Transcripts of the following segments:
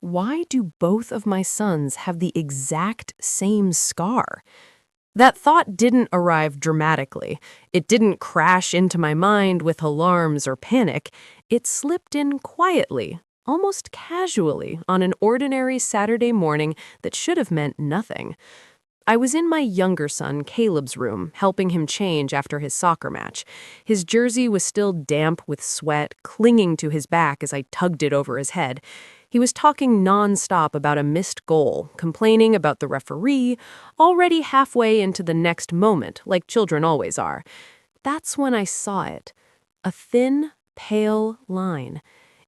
Why do both of my sons have the exact same scar? That thought didn't arrive dramatically. It didn't crash into my mind with alarms or panic. It slipped in quietly, almost casually, on an ordinary Saturday morning that should have meant nothing. I was in my younger son, Caleb's room, helping him change after his soccer match. His jersey was still damp with sweat, clinging to his back as I tugged it over his head. He was talking nonstop about a missed goal, complaining about the referee, already halfway into the next moment, like children always are. That's when I saw it. A thin, pale line.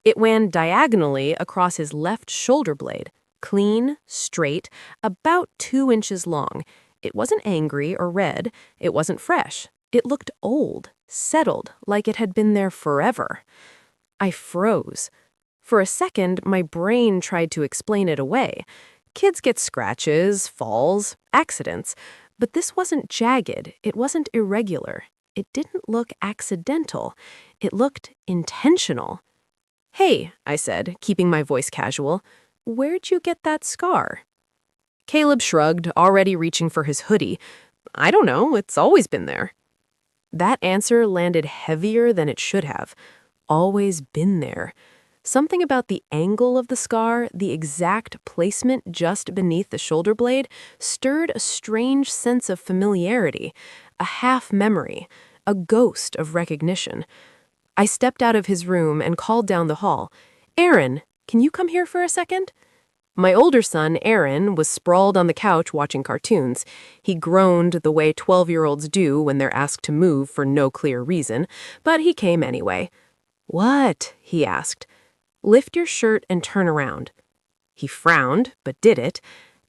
It ran diagonally across his left shoulder blade. Clean, straight, about 2 inches long. It wasn't angry or red. It wasn't fresh. It looked old, settled, like it had been there forever. I froze. For a second, my brain tried to explain it away. Kids get scratches, falls, accidents. But this wasn't jagged. It wasn't irregular. It didn't look accidental. It looked intentional. "Hey," I said, keeping my voice casual. "Where'd you get that scar?" Caleb shrugged, already reaching for his hoodie. "I don't know, it's always been there." That answer landed heavier than it should have. Always been there. Something about the angle of the scar, the exact placement just beneath the shoulder blade, stirred a strange sense of familiarity, a half-memory, a ghost of recognition. I stepped out of his room and called down the hall. "Aaron, can you come here for a second?" My older son, Aaron, was sprawled on the couch watching cartoons. He groaned the way 12-year-olds do when they're asked to move for no clear reason, but he came anyway. "What?" he asked. "Lift your shirt and turn around." He frowned, but did it,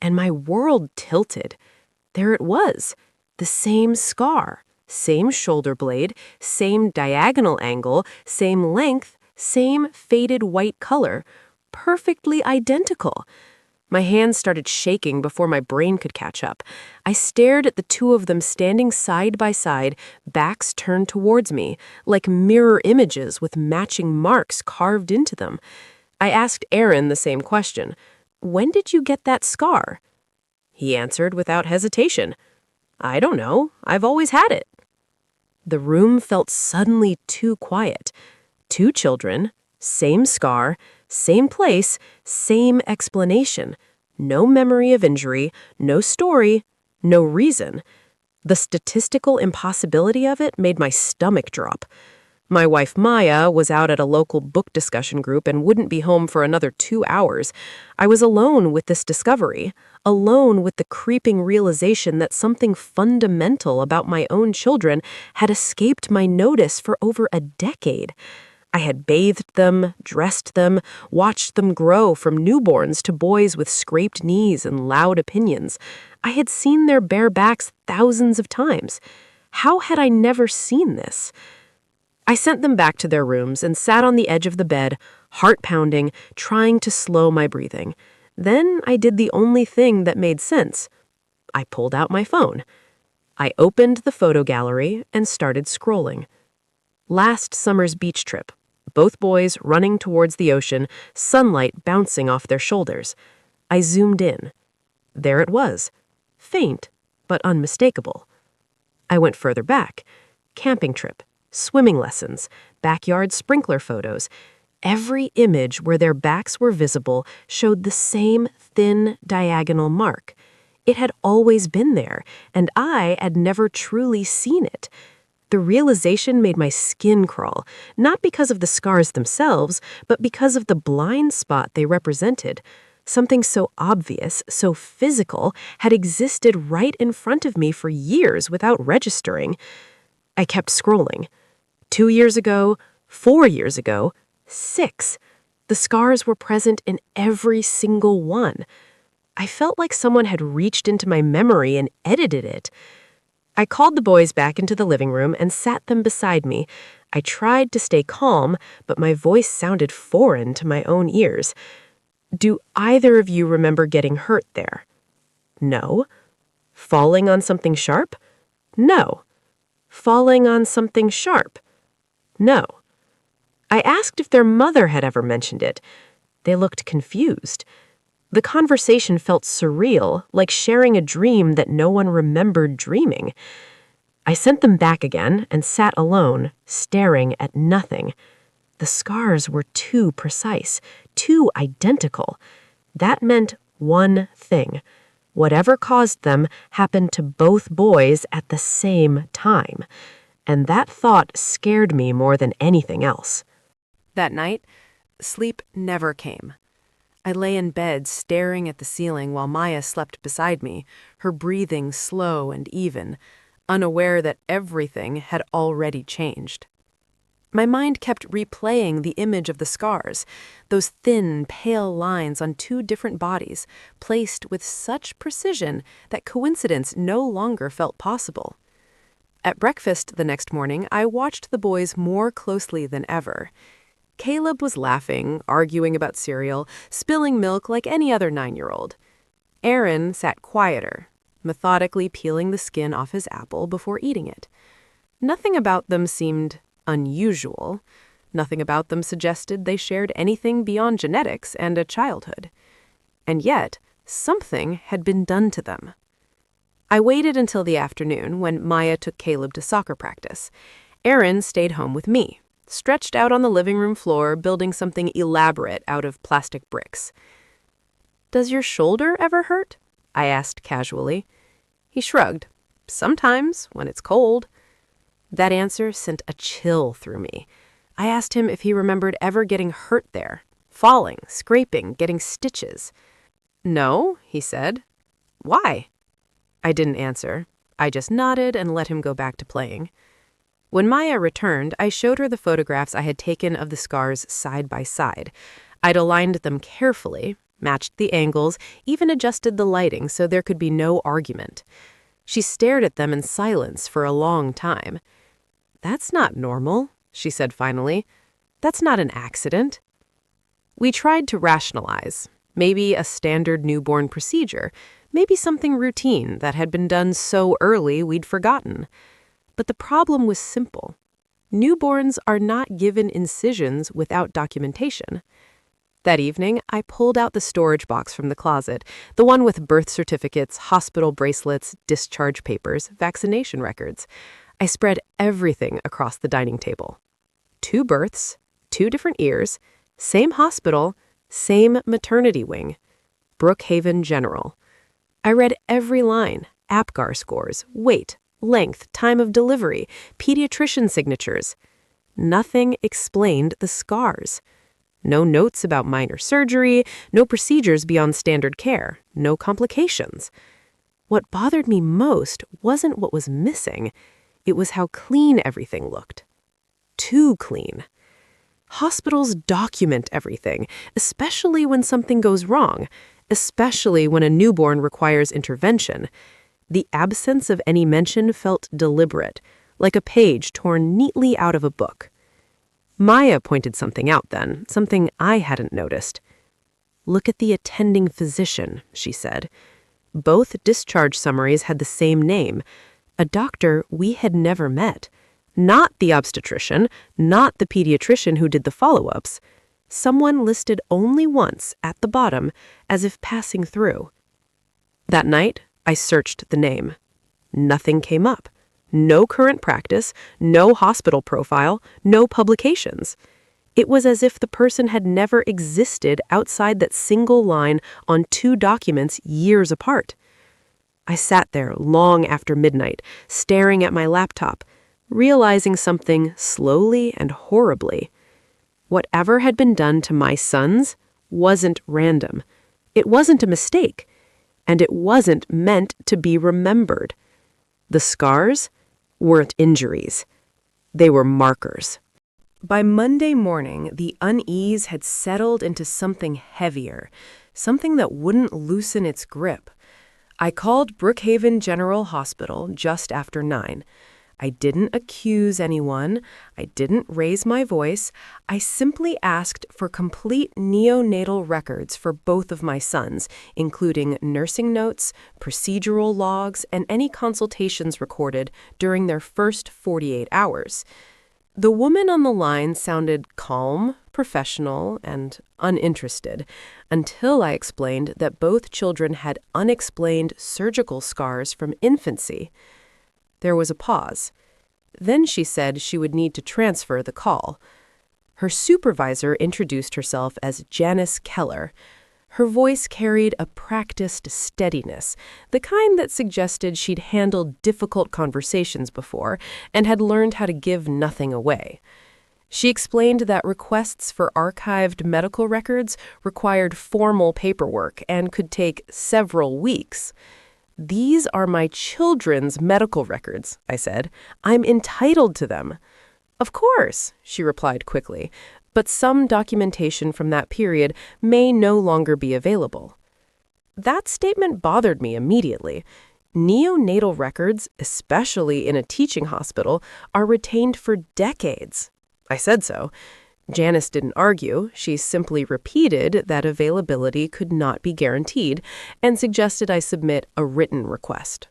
and my world tilted. There it was, the same scar, same shoulder blade, same diagonal angle, same length, same faded white color, perfectly identical. My hands started shaking before my brain could catch up. I stared at the two of them standing side by side, backs turned towards me, like mirror images with matching marks carved into them. I asked Aaron the same question. "When did you get that scar?" He answered without hesitation. "I don't know. I've always had it." The room felt suddenly too quiet. Two children, same scar, same place, same explanation. No memory of injury, no story, no reason. The statistical impossibility of it made my stomach drop. My wife Maya was out at a local book discussion group and wouldn't be home for another 2 hours. I was alone with this discovery, alone with the creeping realization that something fundamental about my own children had escaped my notice for over a decade. I had bathed them, dressed them, watched them grow from newborns to boys with scraped knees and loud opinions. I had seen their bare backs thousands of times. How had I never seen this? I sent them back to their rooms and sat on the edge of the bed, heart pounding, trying to slow my breathing. Then I did the only thing that made sense. I pulled out my phone. I opened the photo gallery and started scrolling. Last summer's beach trip. Both boys running towards the ocean, sunlight bouncing off their shoulders. I zoomed in. There it was. Faint, but unmistakable. I went further back. Camping trip, swimming lessons, backyard sprinkler photos. Every image where their backs were visible showed the same thin, diagonal mark. It had always been there, and I had never truly seen it. The realization made my skin crawl, not because of the scars themselves, but because of the blind spot they represented. Something so obvious, so physical, had existed right in front of me for years without registering. I kept scrolling. 2 years ago, 4 years ago, 6. The scars were present in every single one. I felt like someone had reached into my memory and edited it. I called the boys back into the living room and sat them beside me. I tried to stay calm, but my voice sounded foreign to my own ears. "Do either of you remember getting hurt there?" "No." "Falling on something sharp?" "No." "Falling on something sharp?" "No." I asked if their mother had ever mentioned it. They looked confused. The conversation felt surreal, like sharing a dream that no one remembered dreaming. I sent them back again and sat alone, staring at nothing. The scars were too precise, too identical. That meant one thing. Whatever caused them happened to both boys at the same time. And that thought scared me more than anything else. That night, sleep never came. I lay in bed staring at the ceiling while Maya slept beside me, her breathing slow and even, unaware that everything had already changed. My mind kept replaying the image of the scars, those thin, pale lines on two different bodies, placed with such precision that coincidence no longer felt possible. At breakfast the next morning, I watched the boys more closely than ever. Caleb was laughing, arguing about cereal, spilling milk like any other 9-year-old. Aaron sat quieter, methodically peeling the skin off his apple before eating it. Nothing about them seemed unusual. Nothing about them suggested they shared anything beyond genetics and a childhood. And yet, something had been done to them. I waited until the afternoon when Maya took Caleb to soccer practice. Aaron stayed home with me, stretched out on the living room floor, building something elaborate out of plastic bricks. "Does your shoulder ever hurt?" I asked casually. He shrugged. "Sometimes, when it's cold." That answer sent a chill through me. I asked him if he remembered ever getting hurt there, falling, scraping, getting stitches. "No," he said. "Why?" I didn't answer. I just nodded and let him go back to playing. When Maya returned, I showed her the photographs I had taken of the scars side by side. I'd aligned them carefully, matched the angles, even adjusted the lighting so there could be no argument. She stared at them in silence for a long time. "That's not normal," she said finally. "That's not an accident." We tried to rationalize. Maybe a standard newborn procedure, maybe something routine that had been done so early we'd forgotten. But the problem was simple. Newborns are not given incisions without documentation. That evening, I pulled out the storage box from the closet, the one with birth certificates, hospital bracelets, discharge papers, vaccination records. I spread everything across the dining table. 2 births, 2 different years, same hospital, same maternity wing. Brookhaven General. I read every line, APGAR scores, weight, length, time of delivery, pediatrician signatures. Nothing explained the scars. No notes about minor surgery, no procedures beyond standard care, no complications. What bothered me most wasn't what was missing. It was how clean everything looked. Too clean. Hospitals document everything, especially when something goes wrong, especially when a newborn requires intervention. The absence of any mention felt deliberate, like a page torn neatly out of a book. Maya pointed something out then, something I hadn't noticed. "Look at the attending physician," she said. Both discharge summaries had the same name, a doctor we had never met. Not the obstetrician, not the pediatrician who did the follow-ups. Someone listed only once at the bottom, as if passing through. That night, I searched the name. Nothing came up. No current practice, no hospital profile, no publications. It was as if the person had never existed outside that single line on 2 documents years apart. I sat there long after midnight, staring at my laptop, realizing something slowly and horribly. Whatever had been done to my sons wasn't random. It wasn't a mistake. And it wasn't meant to be remembered. The scars weren't injuries. They were markers. By Monday morning, the unease had settled into something heavier, something that wouldn't loosen its grip. I called Brookhaven General Hospital just after 9. I didn't accuse anyone. I didn't raise my voice. I simply asked for complete neonatal records for both of my sons, including nursing notes, procedural logs, and any consultations recorded during their first 48 hours. The woman on the line sounded calm, professional, and uninterested until I explained that both children had unexplained surgical scars from infancy. There was a pause. Then she said she would need to transfer the call. Her supervisor introduced herself as Janice Keller. Her voice carried a practiced steadiness, the kind that suggested she'd handled difficult conversations before and had learned how to give nothing away. She explained that requests for archived medical records required formal paperwork and could take several weeks. "These are my children's medical records," I said. "I'm entitled to them." "Of course," she replied quickly, "but some documentation from that period may no longer be available." That statement bothered me immediately. Neonatal records, especially in a teaching hospital, are retained for decades. I said so. Janice didn't argue. She simply repeated that availability could not be guaranteed and suggested I submit a written request.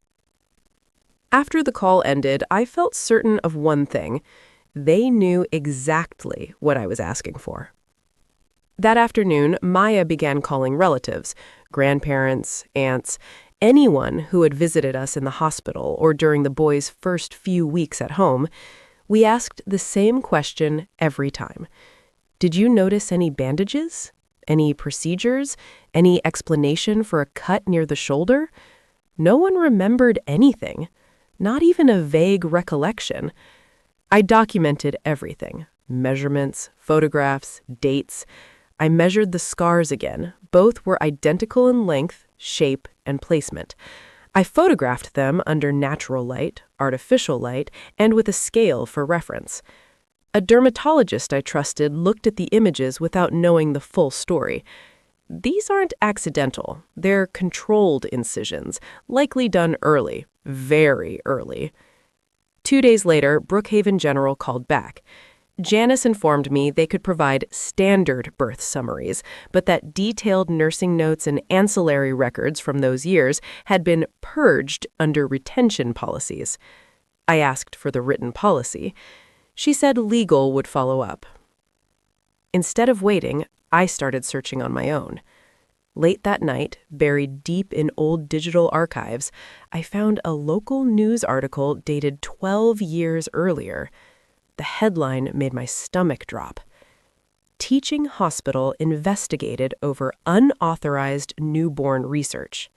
After the call ended, I felt certain of one thing. They knew exactly what I was asking for. That afternoon, Maya began calling relatives, grandparents, aunts, anyone who had visited us in the hospital or during the boys' first few weeks at home. We asked the same question every time. "Did you notice any bandages? Any procedures? Any explanation for a cut near the shoulder?" No one remembered anything, not even a vague recollection. I documented everything: measurements, photographs, dates. I measured the scars again. Both were identical in length, shape, and placement. I photographed them under natural light, artificial light, and with a scale for reference. A dermatologist I trusted looked at the images without knowing the full story. These aren't accidental. They're controlled incisions, likely done early, very early. 2 days later, Brookhaven General called back. Janice informed me they could provide standard birth summaries, but that detailed nursing notes and ancillary records from those years had been purged under retention policies. I asked for the written policy. She said legal would follow up. Instead of waiting, I started searching on my own. Late that night, buried deep in old digital archives, I found a local news article dated 12 years earlier. The headline made my stomach drop. "Teaching Hospital Investigated Over Unauthorized Newborn Research."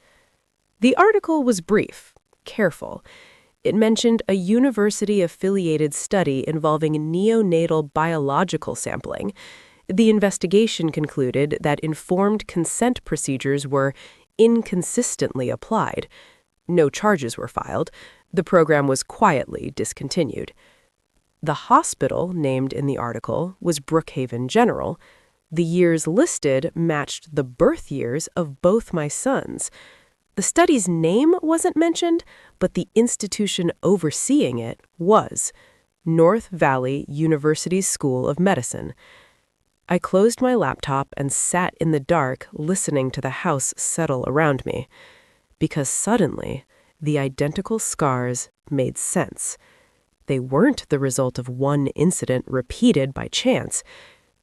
The article was brief, careful. It mentioned a university-affiliated study involving neonatal biological sampling. The investigation concluded that informed consent procedures were inconsistently applied. No charges were filed. The program was quietly discontinued. The hospital named in the article was Brookhaven General. The years listed matched the birth years of both my sons. The study's name wasn't mentioned, but the institution overseeing it was North Valley University School of Medicine. I closed my laptop and sat in the dark listening to the house settle around me, because suddenly the identical scars made sense. They weren't the result of one incident repeated by chance.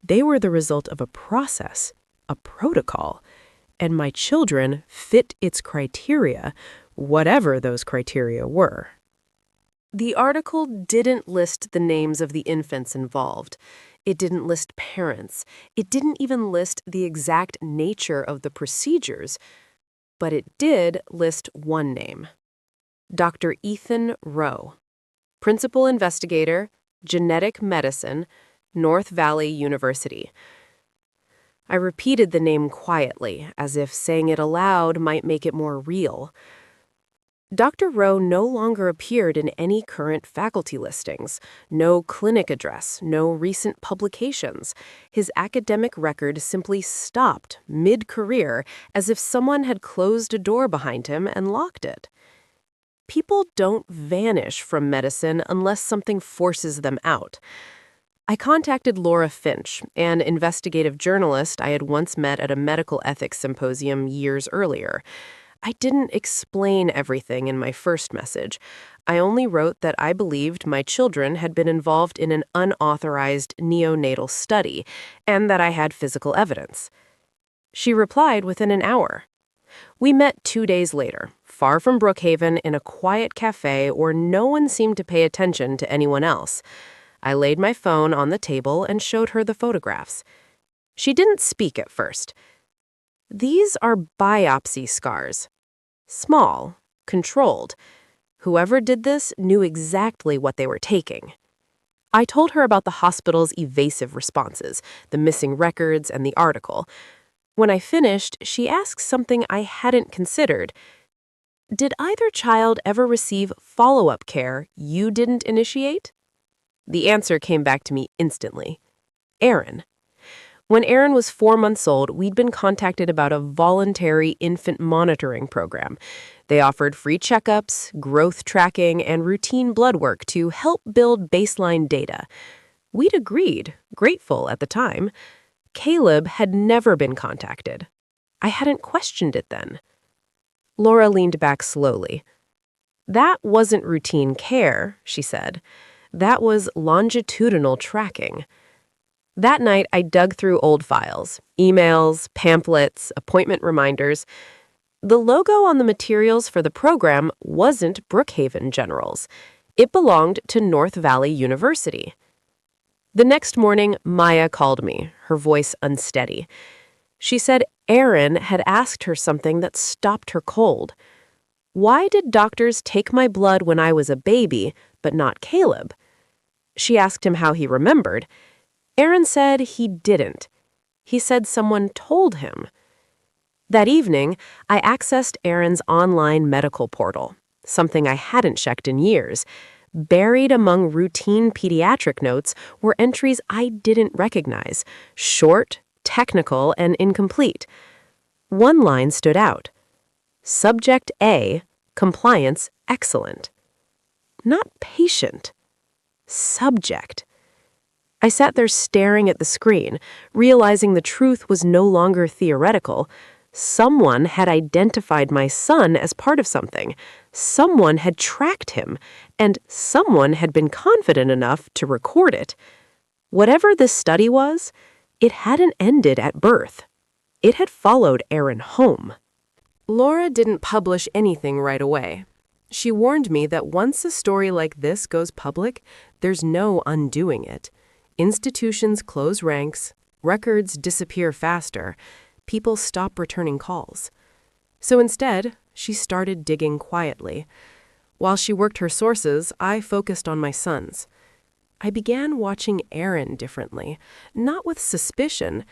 They were the result of a process, a protocol, and my children fit its criteria, whatever those criteria were. The article didn't list the names of the infants involved. It didn't list parents. It didn't even list the exact nature of the procedures. But it did list one name: Dr. Ethan Rowe, Principal Investigator, Genetic Medicine, North Valley University. I repeated the name quietly, as if saying it aloud might make it more real. Dr. Rowe no longer appeared in any current faculty listings, no clinic address, no recent publications. His academic record simply stopped mid-career, as if someone had closed a door behind him and locked it. People don't vanish from medicine unless something forces them out. I contacted Laura Finch, an investigative journalist I had once met at a medical ethics symposium years earlier. I didn't explain everything in my first message. I only wrote that I believed my children had been involved in an unauthorized neonatal study and that I had physical evidence. She replied within an hour. We met 2 days later, far from Brookhaven, in a quiet cafe where no one seemed to pay attention to anyone else. I laid my phone on the table and showed her the photographs. She didn't speak at first. These are biopsy scars. Small, controlled. Whoever did this knew exactly what they were taking. I told her about the hospital's evasive responses, the missing records, and the article. When I finished, she asked something I hadn't considered. Did either child ever receive follow-up care you didn't initiate? The answer came back to me instantly. Aaron. When Aaron was 4 months old, we'd been contacted about a voluntary infant monitoring program. They offered free checkups, growth tracking, and routine blood work to help build baseline data. We'd agreed, grateful at the time. Caleb had never been contacted. I hadn't questioned it then. Laura leaned back slowly. That wasn't routine care, she said. That was longitudinal tracking. That night, I dug through old files, emails, pamphlets, appointment reminders. The logo on the materials for the program wasn't Brookhaven General's. It belonged to North Valley University. The next morning, Maya called me, her voice unsteady. She said Aaron had asked her something that stopped her cold. Why did doctors take my blood when I was a baby, but not Caleb? She asked him how he remembered. Aaron said he didn't. He said someone told him. That evening, I accessed Aaron's online medical portal, something I hadn't checked in years. Buried among routine pediatric notes were entries I didn't recognize, short, technical, and incomplete. One line stood out. Subject A, compliance excellent. Not patient. Subject. I sat there staring at the screen, realizing the truth was no longer theoretical. Someone had identified my son as part of something. Someone had tracked him, and someone had been confident enough to record it. Whatever this study was, it hadn't ended at birth. It had followed Aaron home. Laura didn't publish anything right away. She warned me that once a story like this goes public, there's no undoing it. Institutions close ranks, records disappear faster, people stop returning calls. So instead, she started digging quietly. While she worked her sources, I focused on my sons. I began watching Aaron differently, not with suspicion,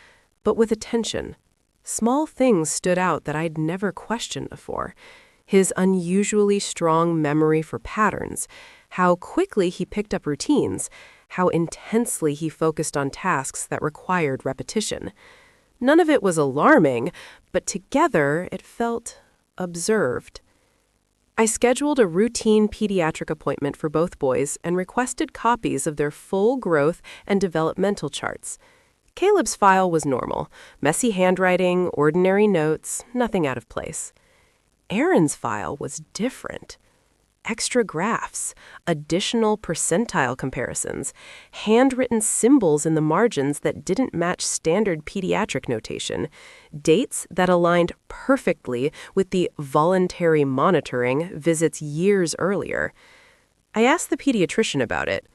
but with attention. Small things stood out that I'd never questioned before. His unusually strong memory for patterns, how quickly he picked up routines, how intensely he focused on tasks that required repetition. None of it was alarming, but together it felt observed. I scheduled a routine pediatric appointment for both boys and requested copies of their full growth and developmental charts. Caleb's file was normal, messy handwriting, ordinary notes, nothing out of place. Aaron's file was different. Extra graphs, additional percentile comparisons, handwritten symbols in the margins that didn't match standard pediatric notation, dates that aligned perfectly with the voluntary monitoring visits years earlier. I asked the pediatrician about it.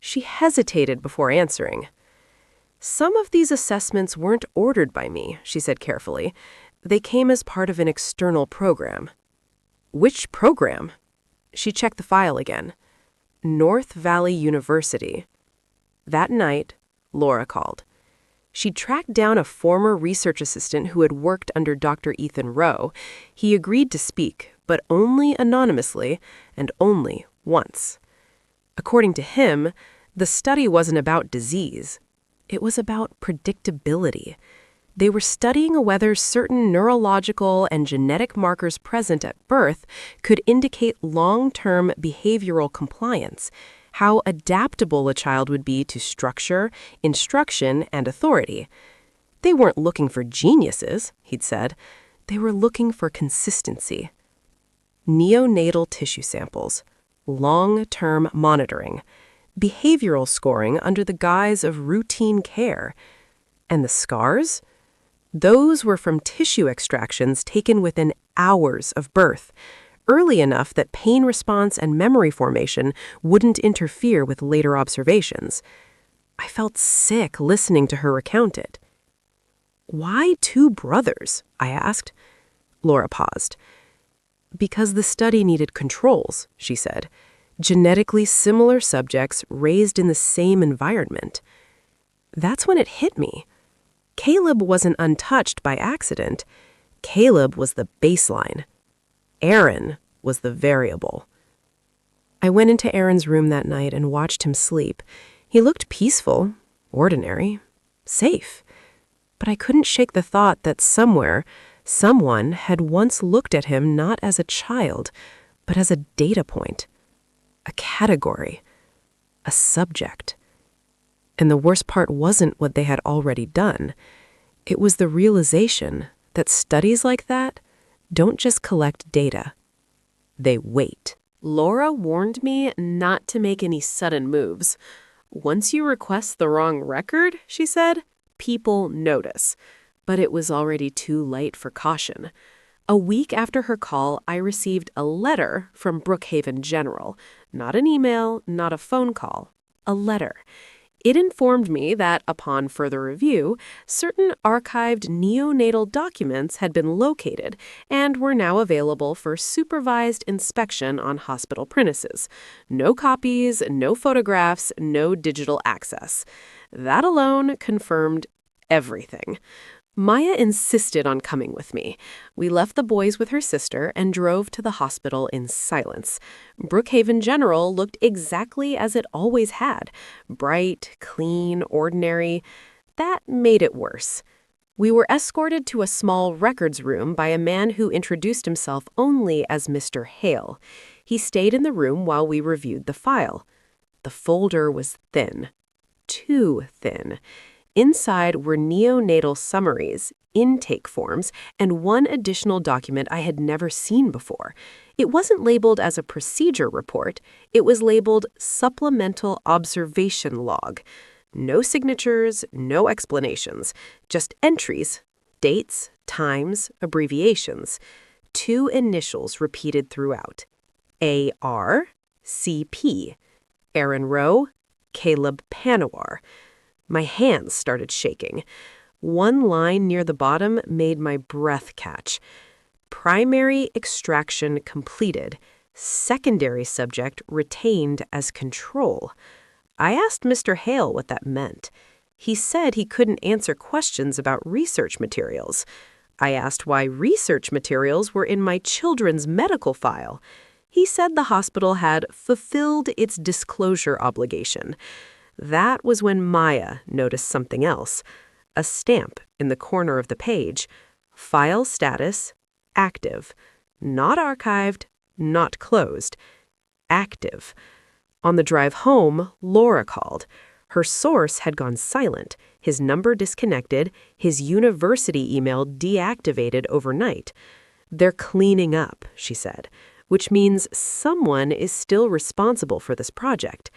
She hesitated before answering. Some of these assessments weren't ordered by me, she said carefully. They came as part of an external program. Which program? She checked the file again. North Valley University. That night, Laura called. She tracked down a former research assistant who had worked under Dr. Ethan Rowe. He agreed to speak, but only anonymously and only once. According to him, the study wasn't about disease. It was about predictability. They were studying whether certain neurological and genetic markers present at birth could indicate long-term behavioral compliance, how adaptable a child would be to structure, instruction, and authority. They weren't looking for geniuses, he'd said. They were looking for consistency. Neonatal tissue samples. long-term monitoring, behavioral scoring under the guise of routine care. And the scars? Those were from tissue extractions taken within hours of birth, early enough that pain response and memory formation wouldn't interfere with later observations. I felt sick listening to her recount it. "Why two brothers?" I asked. Laura paused. "Because the study needed controls," she said. "Genetically similar subjects raised in the same environment." That's when it hit me. Caleb wasn't untouched by accident. Caleb was the baseline. Aaron was the variable. I went into Aaron's room that night and watched him sleep. He looked peaceful, ordinary, safe. But I couldn't shake the thought that somewhere, someone had once looked at him not as a child, but as a data point, a category, a subject. And the worst part wasn't what they had already done. It was the realization that studies like that don't just collect data. They wait. Laura warned me not to make any sudden moves. "Once you request the wrong record," she said, "people notice." But it was already too late for caution. A week after her call, I received a letter from Brookhaven General. Not an email, not a phone call. A letter. It informed me that, upon further review, certain archived neonatal documents had been located and were now available for supervised inspection on hospital premises. No copies, no photographs, no digital access. That alone confirmed everything. Maya insisted on coming with me. We left the boys with her sister and drove to the hospital in silence. Brookhaven General looked exactly as it always had. Bright, clean, ordinary. That made it worse. We were escorted to a small records room by a man who introduced himself only as Mr. Hale. He stayed in the room while we reviewed the file. The folder was thin. Too thin. Inside were neonatal summaries, intake forms, and one additional document I had never seen before. It wasn't labeled as a procedure report. It was labeled Supplemental Observation Log. No signatures, no explanations, just entries, dates, times, abbreviations. 2 initials repeated throughout. A.R., C.P., Aaron Rowe, Caleb Panawar. My hands started shaking. One line near the bottom made my breath catch. Primary extraction completed. Secondary subject retained as control. I asked Mr. Hale what that meant. He said he couldn't answer questions about research materials. I asked why research materials were in my children's medical file. He said the hospital had fulfilled its disclosure obligation. That was when Maya noticed something else. A stamp in the corner of the page. File status, active. Not archived, not closed. Active. On the drive home, Laura called. Her source had gone silent, his number disconnected, his university email deactivated overnight. "They're cleaning up," she said, which means someone is still responsible for this project.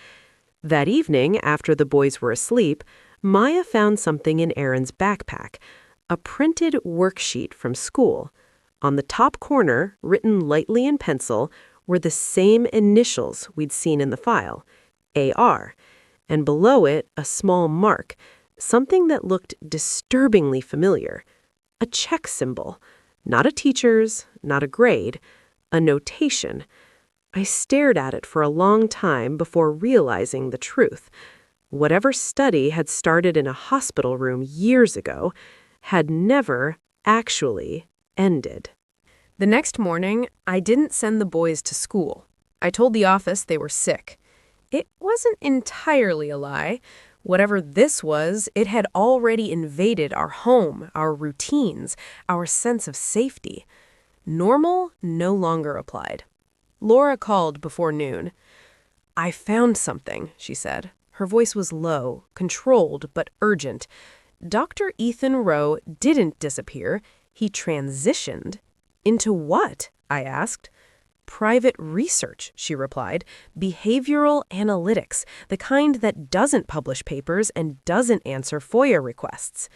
That evening, after the boys were asleep, Maya found something in Aaron's backpack, a printed worksheet from school. On the top corner, written lightly in pencil, were the same initials we'd seen in the file, AR, and below it a small mark, something that looked disturbingly familiar. A check symbol. Not a teacher's, not a grade, a notation. I stared at it for a long time before realizing the truth. Whatever study had started in a hospital room years ago had never actually ended. The next morning, I didn't send the boys to school. I told the office they were sick. It wasn't entirely a lie. Whatever this was, it had already invaded our home, our routines, our sense of safety. Normal no longer applied. Laura called before noon. "I found something," she said. Her voice was low, controlled, but urgent. Dr. Ethan Rowe didn't disappear. He transitioned. Into what? I asked. private research," she replied. "Behavioral analytics, the kind that doesn't publish papers and doesn't answer FOIA requests."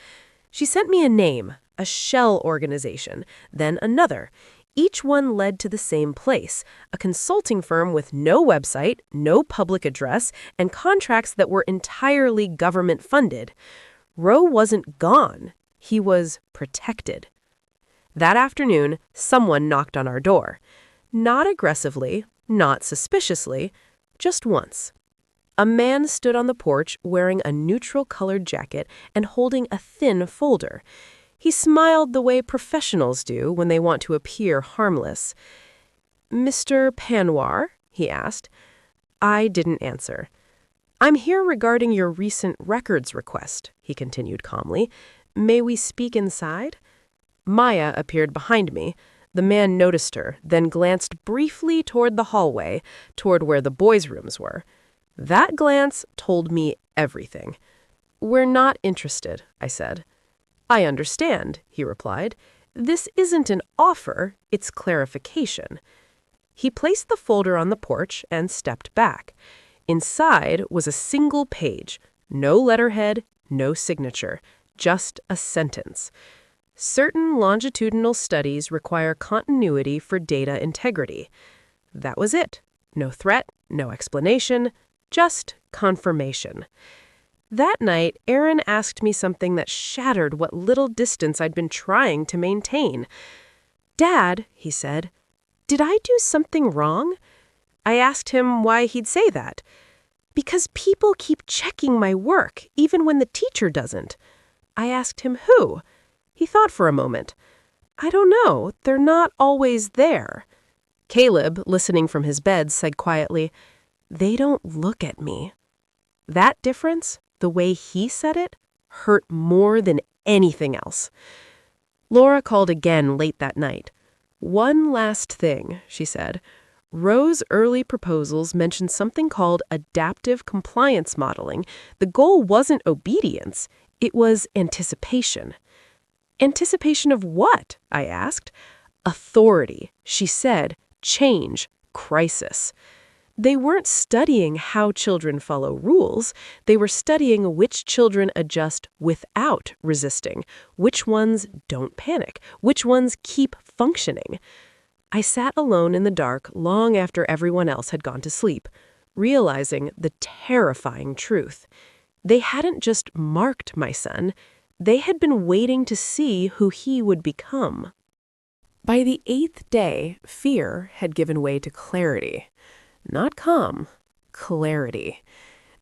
She sent me a name, a shell organization, then another. Each one led to the same place, a consulting firm with no website, no public address, and contracts that were entirely government-funded. Roe wasn't gone. He was protected. That afternoon, someone knocked on our door. Not aggressively, not suspiciously, just once. A man stood on the porch wearing a neutral-colored jacket and holding a thin folder. He smiled the way professionals do when they want to appear harmless. "Mr. Panwar?" he asked. I didn't answer. "I'm here regarding your recent records request," he continued calmly. "May we speak inside?" Maya appeared behind me. The man noticed her, then glanced briefly toward the hallway, toward where the boys' rooms were. That glance told me everything. "We're not interested," I said. "I understand," he replied. "This isn't an offer, it's clarification." He placed the folder on the porch and stepped back. Inside was a single page, no letterhead, no signature, just a sentence. "Certain longitudinal studies require continuity for data integrity." That was it. No threat, no explanation, just confirmation. That night, Aaron asked me something that shattered what little distance I'd been trying to maintain. "Dad," he said, "did I do something wrong?" I asked him why he'd say that. "Because people keep checking my work, even when the teacher doesn't." I asked him who. He thought for a moment. "I don't know. They're not always there." Caleb, listening from his bed, said quietly, "They don't look at me." That difference, the way he said it, hurt more than anything else. Laura called again late that night. "One last thing," she said. "Roe's early proposals mentioned something called adaptive compliance modeling. The goal wasn't obedience, it was anticipation." "Anticipation of what?" I asked. "Authority," she said. "Change. Crisis." They weren't studying how children follow rules. They were studying which children adjust without resisting, which ones don't panic, which ones keep functioning. I sat alone in the dark long after everyone else had gone to sleep, realizing the terrifying truth. They hadn't just marked my son. They had been waiting to see who he would become. By the 8th day, fear had given way to clarity. Not calm, clarity.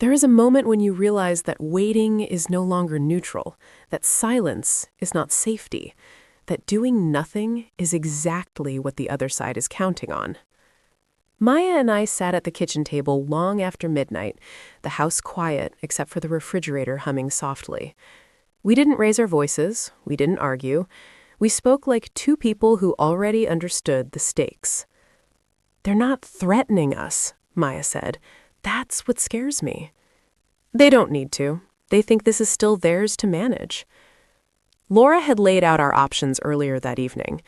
There is a moment when you realize that waiting is no longer neutral, that silence is not safety, that doing nothing is exactly what the other side is counting on. Maya and I sat at the kitchen table long after midnight, the house quiet except for the refrigerator humming softly. We didn't raise our voices, we didn't argue. We spoke like two people who already understood the stakes. "They're not threatening us," Maya said. "That's what scares me." "They don't need to. They think this is still theirs to manage." Laura had laid out our options earlier that evening.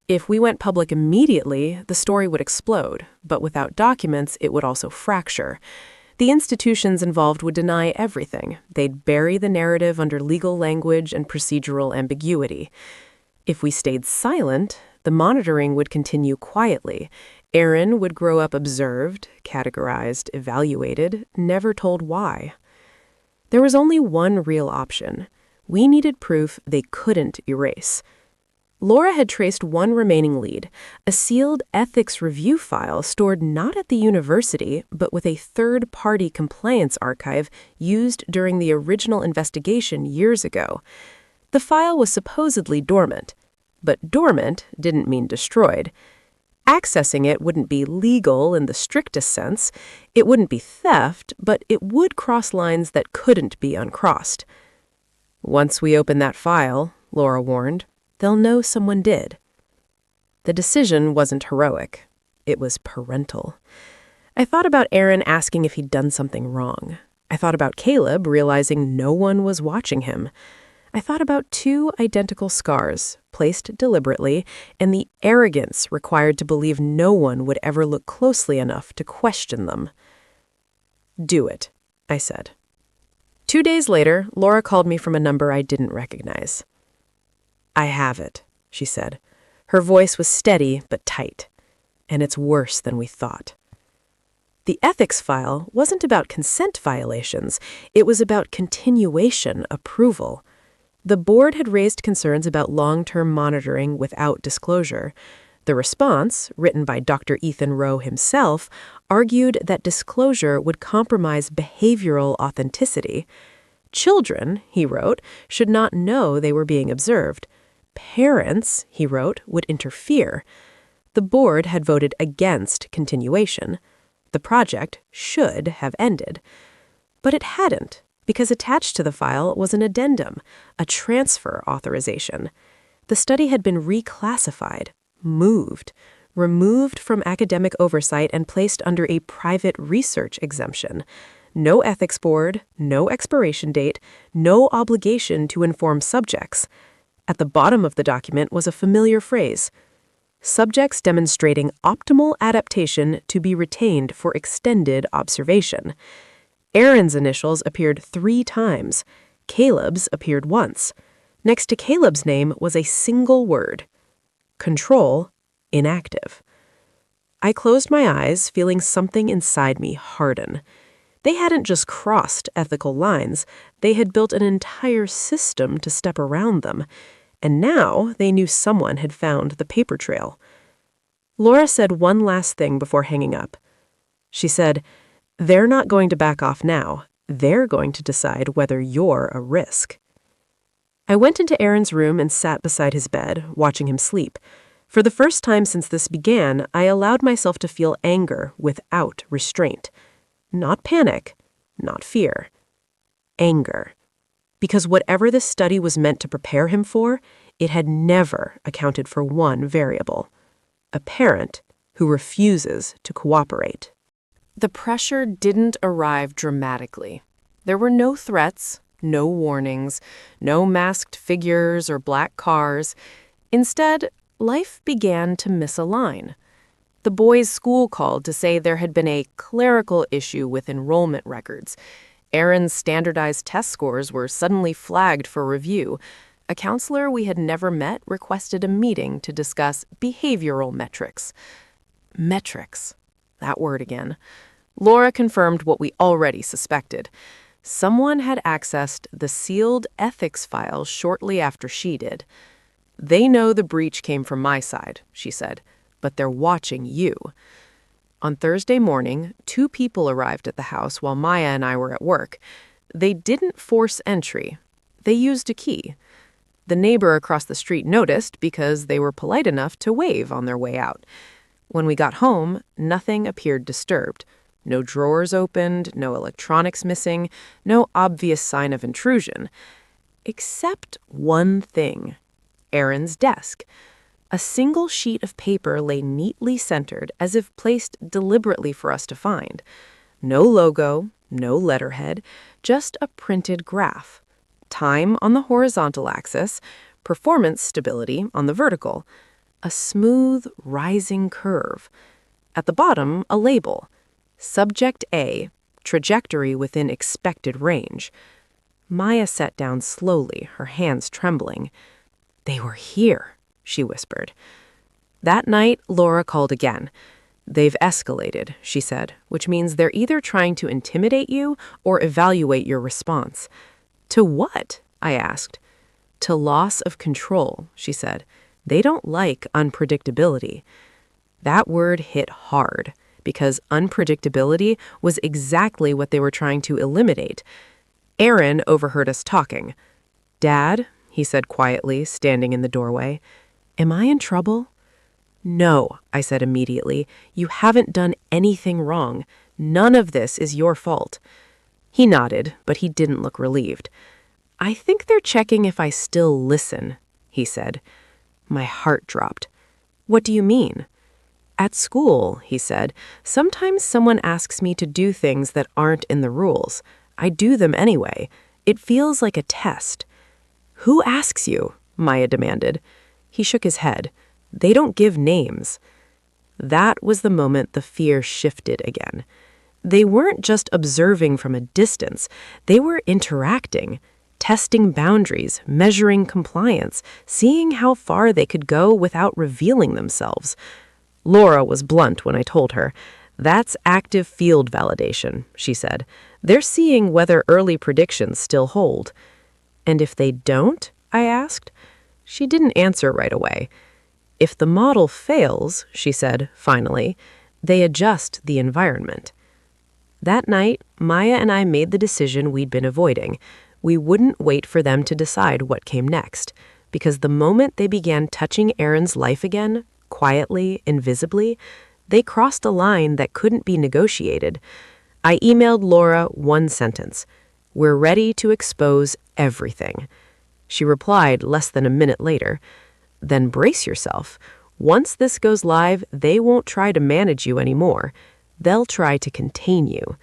If we went public immediately, the story would explode, but without documents, it would also fracture. The institutions involved would deny everything. They'd bury the narrative under legal language and procedural ambiguity. If we stayed silent, the monitoring would continue quietly. Aaron would grow up observed, categorized, evaluated, never told why. There was only one real option. We needed proof they couldn't erase. Laura had traced one remaining lead, a sealed ethics review file stored not at the university, but with a third-party compliance archive used during the original investigation years ago. The file was supposedly dormant, but dormant didn't mean destroyed. Accessing it wouldn't be legal in the strictest sense. It wouldn't be theft, but it would cross lines that couldn't be uncrossed. "Once we open that file," Laura warned, "they'll know someone did." The decision wasn't heroic. It was parental. I thought about Aaron asking if he'd done something wrong. I thought about Caleb realizing no one was watching him. I thought about two identical scars, placed deliberately, and the arrogance required to believe no one would ever look closely enough to question them. "Do it," I said. 2 days later, Laura called me from a number I didn't recognize. "I have it," she said. Her voice was steady but tight. "And it's worse than we thought." The ethics file wasn't about consent violations. It was about continuation approval. The board had raised concerns about long-term monitoring without disclosure. The response, written by Dr. Ethan Rowe himself, argued that disclosure would compromise behavioral authenticity. Children, he wrote, should not know they were being observed. Parents, he wrote, would interfere. The board had voted against continuation. The project should have ended. But it hadn't, because attached to the file was an addendum, a transfer authorization. The study had been reclassified, moved, removed from academic oversight and placed under a private research exemption. No ethics board, no expiration date, no obligation to inform subjects. At the bottom of the document was a familiar phrase: subjects demonstrating optimal adaptation to be retained for extended observation. Aaron's initials appeared 3 times. Caleb's appeared once. Next to Caleb's name was a single word: control, inactive. I closed my eyes, feeling something inside me harden. They hadn't just crossed ethical lines, they had built an entire system to step around them. And now they knew someone had found the paper trail. Laura said one last thing before hanging up. She said, "They're not going to back off now. They're going to decide whether you're a risk." I went into Aaron's room and sat beside his bed, watching him sleep. For the first time since this began, I allowed myself to feel anger without restraint. Not panic, not fear. Anger. Because whatever this study was meant to prepare him for, it had never accounted for one variable: a parent who refuses to cooperate. The pressure didn't arrive dramatically. There were no threats, no warnings, no masked figures or black cars. Instead, life began to misalign. The boys' school called to say there had been a clerical issue with enrollment records. Aaron's standardized test scores were suddenly flagged for review. A counselor we had never met requested a meeting to discuss behavioral metrics. Metrics. That word again. Laura confirmed what we already suspected. Someone had accessed the sealed ethics file shortly after she did. "They know the breach came from my side," she said, "but they're watching you." On Thursday morning, 2 people arrived at the house while Maya and I were at work. They didn't force entry. They used a key. The neighbor across the street noticed because they were polite enough to wave on their way out. When we got home, nothing appeared disturbed. No drawers opened, no electronics missing, no obvious sign of intrusion. Except one thing: Aaron's desk. A single sheet of paper lay neatly centered, as if placed deliberately for us to find. No logo, no letterhead, just a printed graph. Time on the horizontal axis, performance stability on the vertical. A smooth, rising curve. At the bottom, a label. Subject A, trajectory within expected range. Maya sat down slowly, her hands trembling. "They were here," she whispered. That night, Laura called again. "They've escalated," she said, "which means they're either trying to intimidate you or evaluate your response." "To what?" I asked. "To loss of control," she said. "They don't like unpredictability." That word hit hard, because unpredictability was exactly what they were trying to eliminate. Aaron overheard us talking. "Dad," he said quietly, standing in the doorway, "am I in trouble?" "No," I said immediately. "You haven't done anything wrong. None of this is your fault." He nodded, but he didn't look relieved. "I think they're checking if I still listen," he said. My heart dropped. "What do you mean?" "At school," he said, "sometimes someone asks me to do things that aren't in the rules. I do them anyway. It feels like a test." Who asks you? Maya demanded. He shook his head. They don't give names. That was the moment the fear shifted again. They weren't just observing from a distance. They were interacting, testing boundaries, measuring compliance, seeing how far they could go without revealing themselves. Laura was blunt when I told her. That's active field validation, she said. They're seeing whether early predictions still hold. And if they don't? I asked. She didn't answer right away. If the model fails, she said, finally, they adjust the environment. That night, Maya and I made the decision we'd been avoiding. We wouldn't wait for them to decide what came next, because the moment they began touching Aaron's life again, quietly, invisibly, they crossed a line that couldn't be negotiated. I emailed Laura one sentence. We're ready to expose everything. She replied less than a minute later. Then brace yourself. Once this goes live, they won't try to manage you anymore. They'll try to contain you.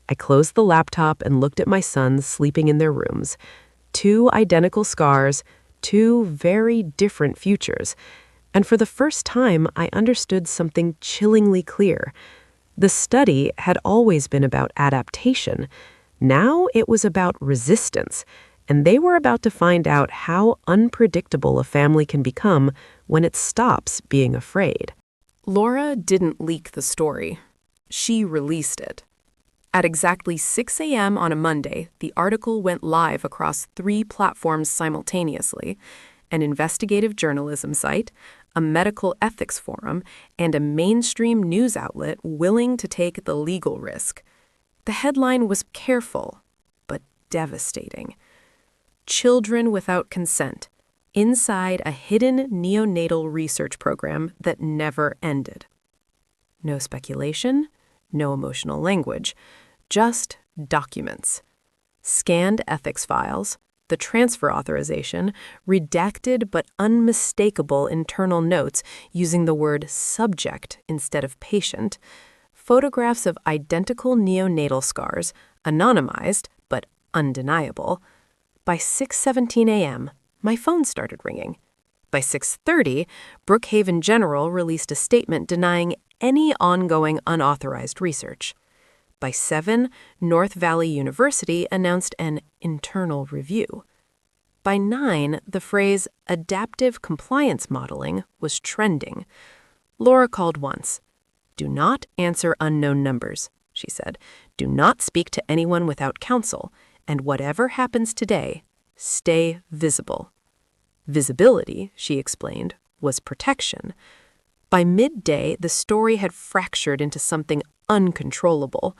I closed the laptop and looked at my sons sleeping in their rooms. 2 identical scars, 2 very different futures. And for the first time, I understood something chillingly clear. The study had always been about adaptation. Now it was about resistance. And they were about to find out how unpredictable a family can become when it stops being afraid. Laura didn't leak the story. She released it. At exactly 6 a.m. on a Monday, the article went live across 3 platforms simultaneously: an investigative journalism site, a medical ethics forum, and a mainstream news outlet willing to take the legal risk. The headline was careful, but devastating. Children without consent, inside a hidden neonatal research program that never ended. No speculation, no emotional language, just documents. Scanned ethics files, the transfer authorization, redacted but unmistakable internal notes using the word subject instead of patient, photographs of identical neonatal scars, anonymized but undeniable. By 6:17 a.m., my phone started ringing. By 6:30, Brookhaven General released a statement denying any ongoing unauthorized research. By 7, North Valley University announced an internal review. By 9, the phrase adaptive compliance modeling was trending. Laura called once. "Do not answer unknown numbers," she said. "Do not speak to anyone without counsel. And whatever happens today, stay visible." Visibility, she explained, was protection. By midday, the story had fractured into something uncontrollable.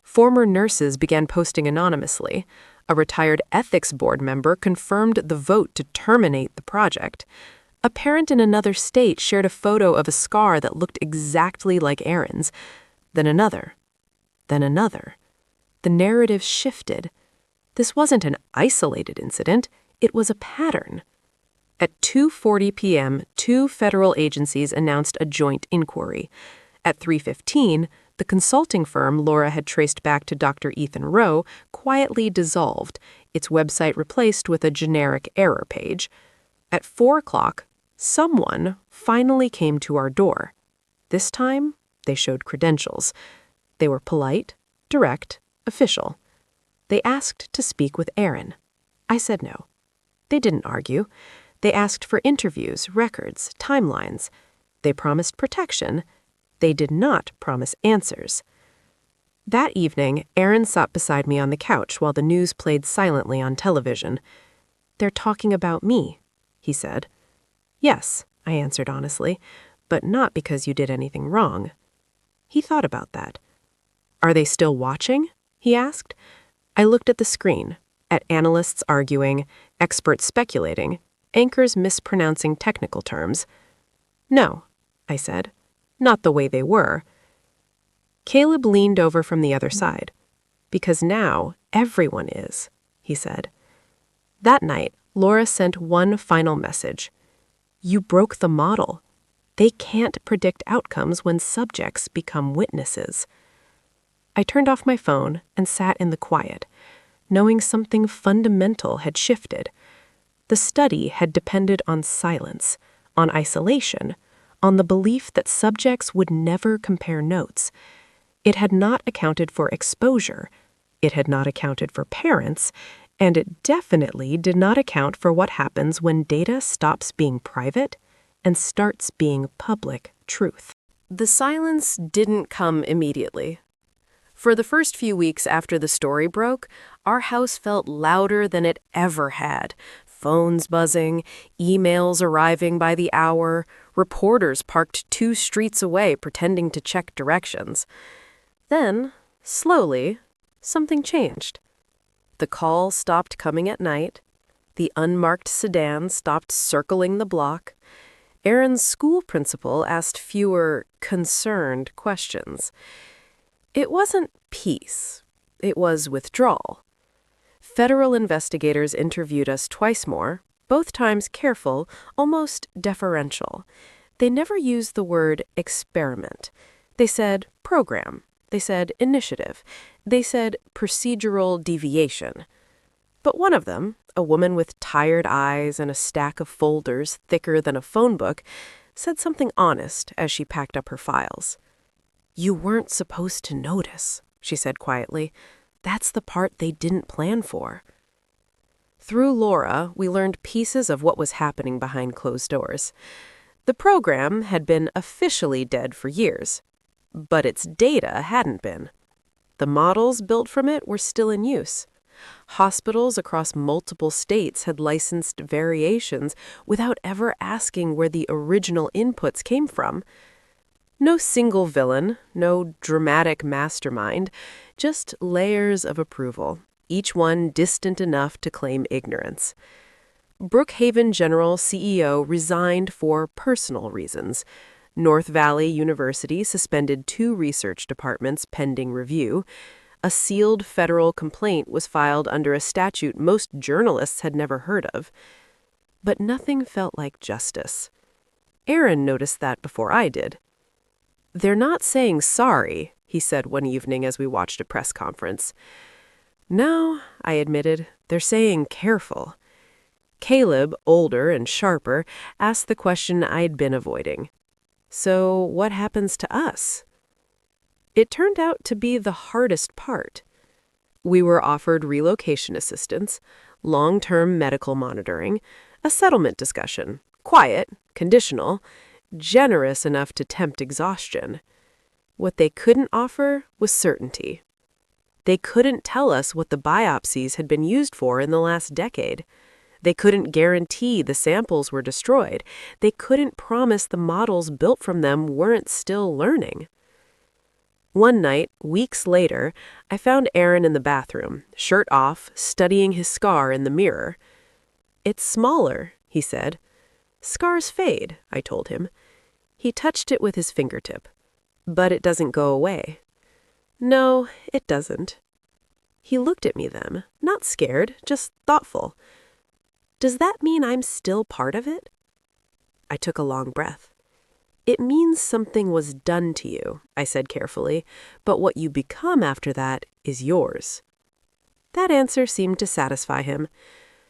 Former nurses began posting anonymously. A retired ethics board member confirmed the vote to terminate the project. A parent in another state shared a photo of a scar that looked exactly like Aaron's. Then another. Then another. The narrative shifted. This wasn't an isolated incident. It was a pattern. At 2:40 p.m., 2 federal agencies announced a joint inquiry. At 3:15, the consulting firm Laura had traced back to Dr. Ethan Rowe quietly dissolved, its website replaced with a generic error page. At 4 o'clock, someone finally came to our door. This time, they showed credentials. They were polite, direct, official. They asked to speak with Aaron. I said no. They didn't argue. They asked for interviews, records, timelines. They promised protection. They did not promise answers. That evening, Aaron sat beside me on the couch while the news played silently on television. "They're talking about me," he said. "Yes," I answered honestly, "but not because you did anything wrong." He thought about that. "Are they still watching?" he asked. I looked at the screen, at analysts arguing, experts speculating, anchors mispronouncing technical terms. "No," I said, "not the way they were." Caleb leaned over from the other side. "Because now everyone is," he said. That night, Laura sent one final message. "You broke the model. They can't predict outcomes when subjects become witnesses." I turned off my phone and sat in the quiet, knowing something fundamental had shifted. The study had depended on silence, on isolation, on the belief that subjects would never compare notes. It had not accounted for exposure, it had not accounted for parents, and it definitely did not account for what happens when data stops being private and starts being public truth. The silence didn't come immediately. For the first few weeks after the story broke, our house felt louder than it ever had. Phones buzzing, emails arriving by the hour, reporters parked 2 streets away pretending to check directions. Then, slowly, something changed. The call stopped coming at night. The unmarked sedan stopped circling the block. Aaron's school principal asked fewer concerned questions. It wasn't peace. It was withdrawal. Federal investigators interviewed us twice more, both times careful, almost deferential. They never used the word experiment. They said program. They said initiative. They said procedural deviation. But one of them, a woman with tired eyes and a stack of folders thicker than a phone book, said something honest as she packed up her files. "You weren't supposed to notice," she said quietly. "That's the part they didn't plan for." Through Laura, we learned pieces of what was happening behind closed doors. The program had been officially dead for years, but its data hadn't been. The models built from it were still in use. Hospitals across multiple states had licensed variations without ever asking where the original inputs came from. No single villain, no dramatic mastermind, just layers of approval, each one distant enough to claim ignorance. Brookhaven General CEO resigned for personal reasons. North Valley University suspended 2 research departments pending review. A sealed federal complaint was filed under a statute most journalists had never heard of. But nothing felt like justice. Aaron noticed that before I did. "They're not saying sorry," he said one evening as we watched a press conference. "No," I admitted, "they're saying careful." Caleb, older and sharper, asked the question I'd been avoiding. "So what happens to us?" It turned out to be the hardest part. We were offered relocation assistance, long-term medical monitoring, a settlement discussion, quiet, conditional, generous enough to tempt exhaustion. What they couldn't offer was certainty. They couldn't tell us what the biopsies had been used for in the last decade. They couldn't guarantee the samples were destroyed. They couldn't promise the models built from them weren't still learning. One night, weeks later, I found Aaron in the bathroom, shirt off, studying his scar in the mirror. "It's smaller," he said. "Scars fade," I told him. He touched it with his fingertip. "But it doesn't go away." "No, it doesn't." He looked at me then, not scared, just thoughtful. "Does that mean I'm still part of it?" I took a long breath. "It means something was done to you," I said carefully, "but what you become after that is yours." That answer seemed to satisfy him.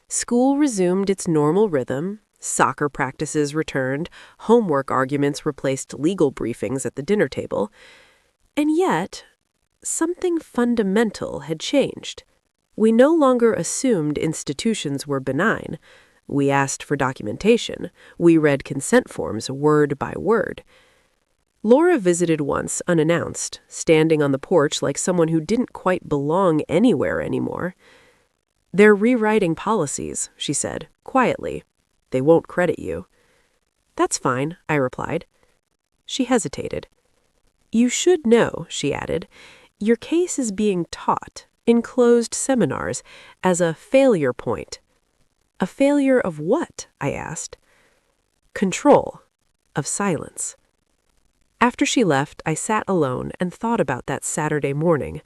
School resumed its normal rhythm. Soccer practices returned. Homework arguments replaced legal briefings at the dinner table. And yet, something fundamental had changed. We no longer assumed institutions were benign. We asked for documentation. We read consent forms word by word. Laura visited once unannounced, standing on the porch like someone who didn't quite belong anywhere anymore. "They're rewriting policies," she said, quietly. "They won't credit you." "That's fine," I replied. She hesitated. "You should know," she added, "your case is being taught, in closed seminars, as a failure point." "A failure of what?" I asked. "Control. Of silence." After she left, I sat alone and thought about that Saturday morning,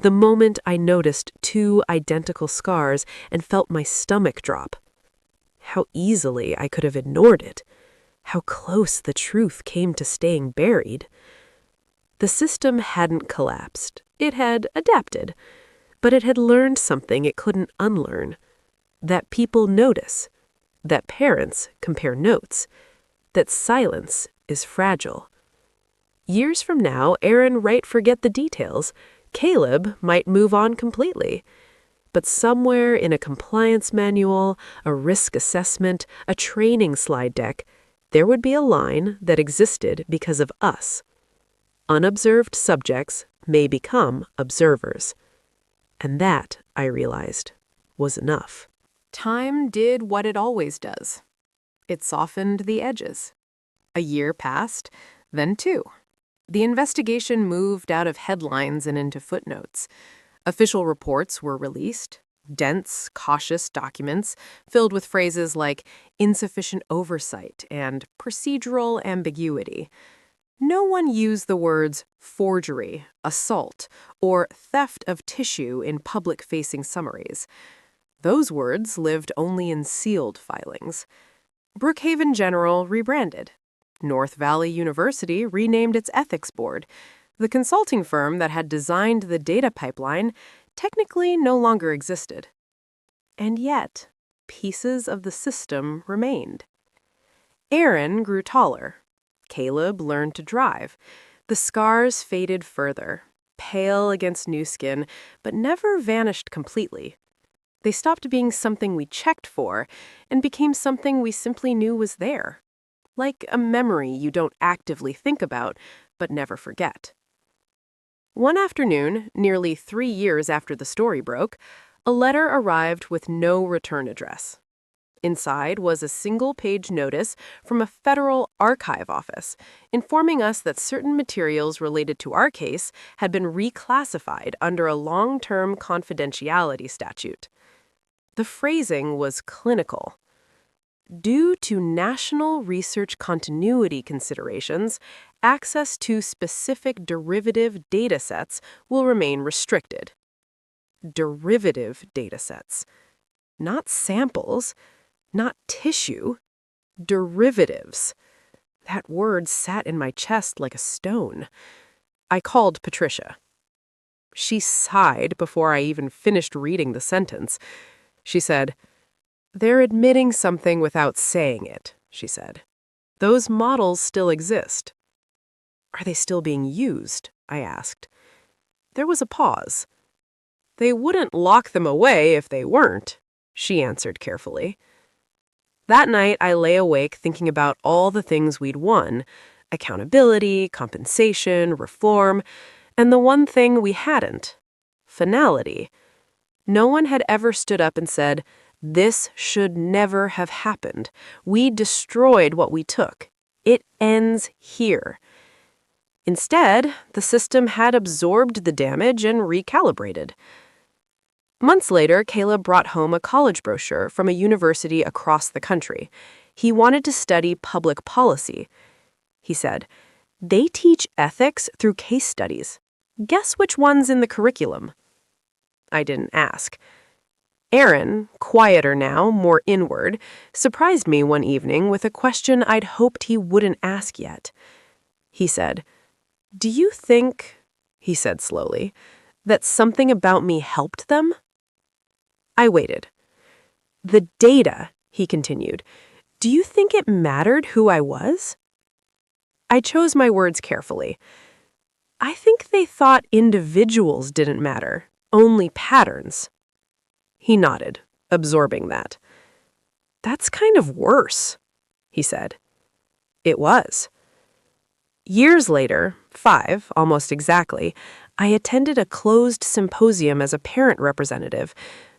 the moment I noticed 2 identical scars and felt my stomach drop. How easily I could have ignored it. How close the truth came to staying buried. The system hadn't collapsed. It had adapted. But it had learned something it couldn't unlearn. That people notice. that parents compare notes, that silence is fragile. Years from now, Aaron might forget the details. Caleb might move on completely. But somewhere in a compliance manual, a risk assessment, a training slide deck, there would be a line that existed because of us. Unobserved subjects may become observers. And that, I realized, was enough. Time did what it always does. It softened the edges. A year passed, then two. The investigation moved out of headlines and into footnotes. Official reports were released, dense, cautious documents filled with phrases like insufficient oversight and procedural ambiguity. No one used the words forgery, assault, or theft of tissue in public-facing summaries. Those words lived only in sealed filings. Brookhaven General rebranded. North Valley University renamed its ethics board. The consulting firm that had designed the data pipeline technically no longer existed. And yet, pieces of the system remained. Aaron grew taller. Caleb learned to drive. The scars faded further, pale against new skin, but never vanished completely. They stopped being something we checked for and became something we simply knew was there. Like a memory you don't actively think about, but never forget. One afternoon, nearly 3 years after the story broke, a letter arrived with no return address. Inside was a single-page notice from a federal archive office informing us that certain materials related to our case had been reclassified under a long-term confidentiality statute. The phrasing was clinical. Due to national research continuity considerations, access to specific derivative datasets will remain restricted. Derivative datasets. Not samples, not tissue. Derivatives. That word sat in my chest like a stone. I called Patricia. She sighed before I even finished reading the sentence. She said, "They're admitting something without saying it," she said. "Those models still exist." "Are they still being used?" I asked. There was a pause. "They wouldn't lock them away if they weren't," she answered carefully. That night, I lay awake thinking about all the things we'd won: accountability, compensation, reform, and the one thing we hadn't: finality. No one had ever stood up and said, "This should never have happened. We destroyed what we took. It ends here." Instead, the system had absorbed the damage and recalibrated. Months later, Caleb brought home a college brochure from a university across the country. He wanted to study public policy. He said, "They teach ethics through case studies. Guess which one's in the curriculum?" I didn't ask. Aaron, quieter now, more inward, surprised me one evening with a question I'd hoped he wouldn't ask yet. He said, "Do you think," he said slowly, "that something about me helped them?" I waited. "The data," he continued, "do you think it mattered who I was?" I chose my words carefully. "I think they thought individuals didn't matter, only patterns." He nodded, absorbing that. "That's kind of worse," he said. It was. Years later, 5, almost exactly, I attended a closed symposium as a parent representative.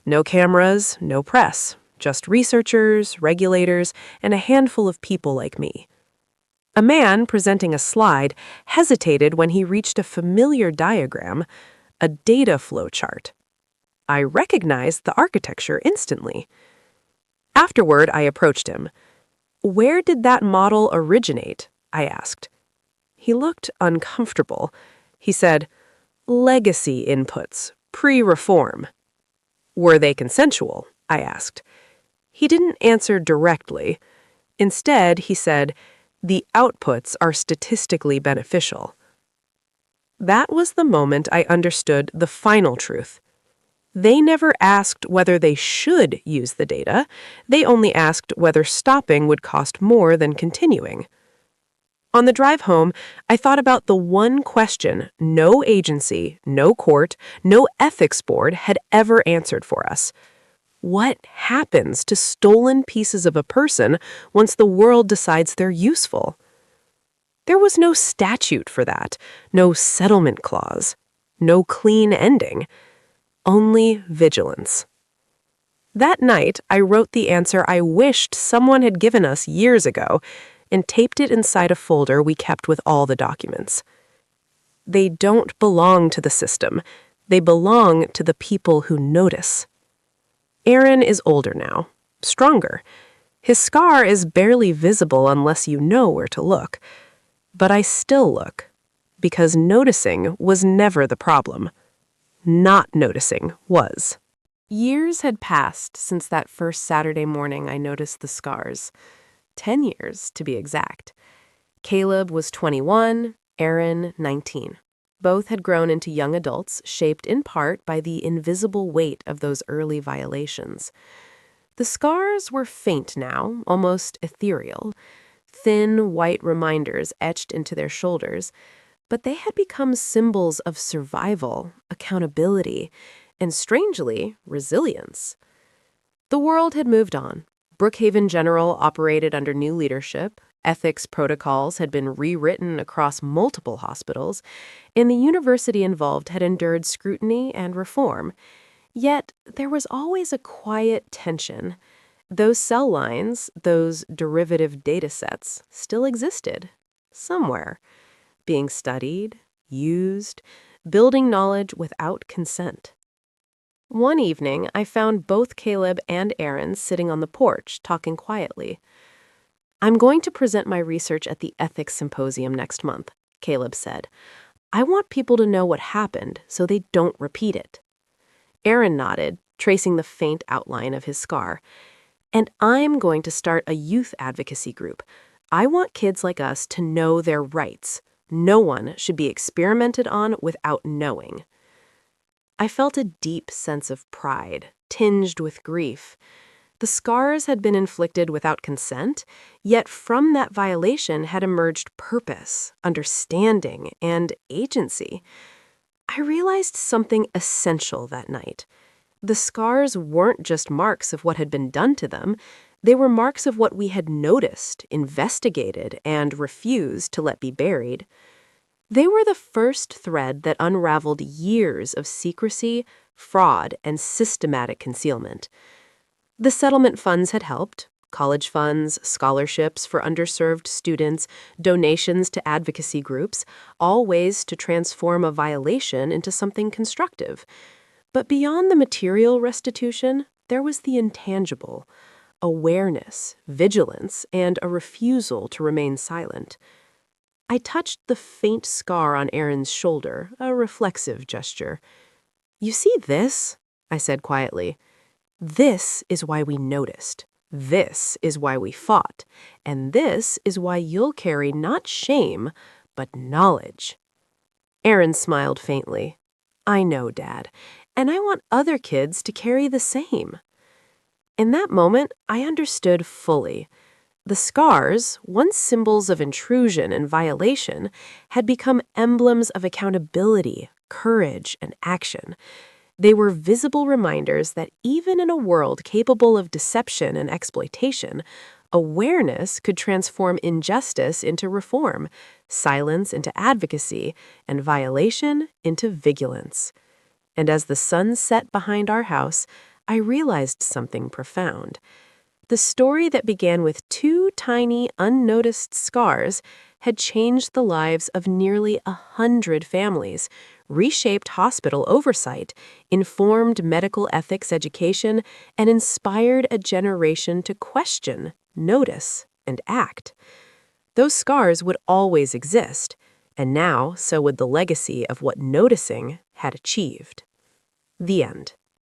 No cameras, no press, just researchers, regulators, and a handful of people like me. A man presenting a slide hesitated when he reached a familiar diagram, a data flow chart. I recognized the architecture instantly. Afterward, I approached him. "Where did that model originate?" I asked. He looked uncomfortable. He said, "Legacy inputs, pre-reform." "Were they consensual?" I asked. He didn't answer directly. Instead, he said, "The outputs are statistically beneficial." That was the moment I understood the final truth. They never asked whether they should use the data. They only asked whether stopping would cost more than continuing. On the drive home, I thought about the one question no agency, no court, no ethics board had ever answered for us. What happens to stolen pieces of a person once the world decides they're useful? There was no statute for that, no settlement clause, no clean ending, only vigilance. That night, I wrote the answer I wished someone had given us years ago and taped it inside a folder we kept with all the documents. They don't belong to the system. They belong to the people who notice. Aaron is older now, stronger. His scar is barely visible unless you know where to look. But I still look, because noticing was never the problem. Not noticing was. Years had passed since that first Saturday morning I noticed the scars. 10 years, to be exact. Caleb was 21, Aaron 19. Both had grown into young adults, shaped in part by the invisible weight of those early violations. The scars were faint now, almost ethereal, thin white reminders etched into their shoulders, but they had become symbols of survival, accountability, and strangely, resilience. The world had moved on. Brookhaven General operated under new leadership, ethics protocols had been rewritten across multiple hospitals, and the university involved had endured scrutiny and reform. Yet there was always a quiet tension. Those cell lines, those derivative data sets, still existed, somewhere, being studied, used, building knowledge without consent. One evening, I found both Caleb and Aaron sitting on the porch, talking quietly. "I'm going to present my research at the Ethics Symposium next month," Caleb said. "I want people to know what happened so they don't repeat it." Aaron nodded, tracing the faint outline of his scar. "And I'm going to start a youth advocacy group. I want kids like us to know their rights. No one should be experimented on without knowing." I felt a deep sense of pride, tinged with grief. The scars had been inflicted without consent, yet from that violation had emerged purpose, understanding, and agency. I realized something essential that night. The scars weren't just marks of what had been done to them. They were marks of what we had noticed, investigated, and refused to let be buried. They were the first thread that unraveled years of secrecy, fraud, and systematic concealment. The settlement funds had helped. College funds, scholarships for underserved students, donations to advocacy groups, all ways to transform a violation into something constructive. But beyond the material restitution, there was the intangible: awareness, vigilance, and a refusal to remain silent. I touched the faint scar on Aaron's shoulder, a reflexive gesture. "You see this?" I said quietly. "This is why we noticed. This is why we fought. And this is why you'll carry not shame, but knowledge." Aaron smiled faintly. "I know, Dad, and I want other kids to carry the same." In that moment, I understood fully. The scars, once symbols of intrusion and violation, had become emblems of accountability, courage, and action. They were visible reminders that even in a world capable of deception and exploitation, awareness could transform injustice into reform, silence into advocacy, and violation into vigilance. And as the sun set behind our house, I realized something profound. The story that began with 2 tiny, unnoticed scars had changed the lives of nearly 100 families, reshaped hospital oversight, informed medical ethics education, and inspired a generation to question, notice, and act. Those scars would always exist, and now so would the legacy of what noticing had achieved. The end.